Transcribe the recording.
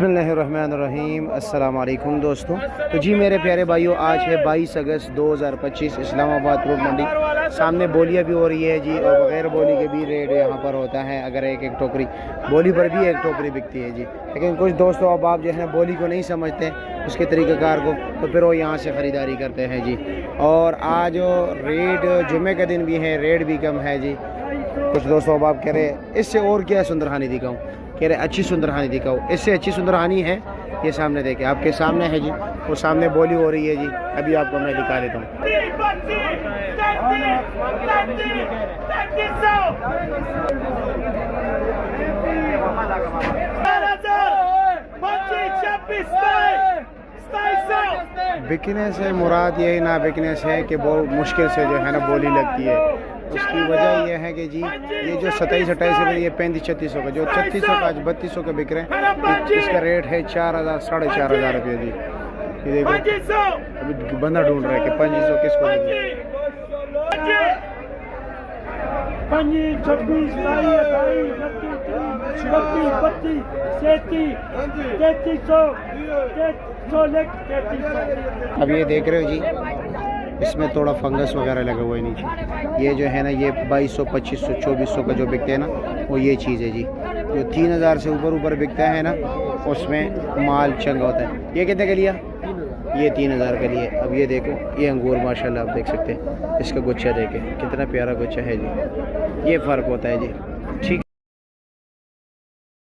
बिस्मिल्लाहिर्रहमानिर्रहीम। अस्सलाम वालेकुम दोस्तों। तो जी मेरे प्यारे भाइयों, आज है 22 अगस्त 2025। इस्लामाबाद फ्रूट मंडी सामने बोलियाँ भी हो रही है जी, और बग़ैर बोली के भी रेट यहाँ पर होता है। अगर एक एक टोकरी बोली पर भी एक टोकरी बिकती है जी, लेकिन कुछ दोस्तों अब आप जो है ना बोली को नहीं समझते उसके तरीक़ेकार को, तो फिर वो यहाँ से ख़रीदारी करते हैं जी। और आज रेट जुमे का दिन भी है, रेट भी कम है जी। कुछ दोस्तों अब आप कह रहे इससे और क्या सुंदरहानी दिखाऊँ, कह रहे अच्छी सुंदरहानी दिखाओ। इससे अच्छी सुंदरहानी है ये सामने देखें, आपके सामने है जी, वो सामने बोली हो रही है जी। अभी आपको मैं दिखा देता हूँ। बिकने से मुराद यही ना बिकने से है कि बहुत मुश्किल से जो है ना बोली लगती है। उसकी वजह यह है कि जी ये जो 27-28 से ये 35-3600 का, जो 3600 का आज 3200 का बिक रहे हैं, इसका रेट है 4000 साढ़े 4000 रुपये जी। ये देखो अभी बंदा ढूंढ रहा है कि 2500 किसको देंगे। अब ये देख रहे हो जी, इसमें थोड़ा फंगस वगैरह लगा हुआ है नीचे। ये जो है ना ये 2200 2500 2400 का जो बिकते हैं ना, वो ये चीज़ है जी। जो 3000 से ऊपर बिकता है ना, उसमें माल चंगा होता है। ये कितने का लिया? ये 3000 का लिए। अब ये देखो, ये अंगूर माशाल्लाह आप देख सकते हैं, इसका गुच्छा देखें कितना प्यारा गुच्छा है जी। ये फ़र्क होता है जी।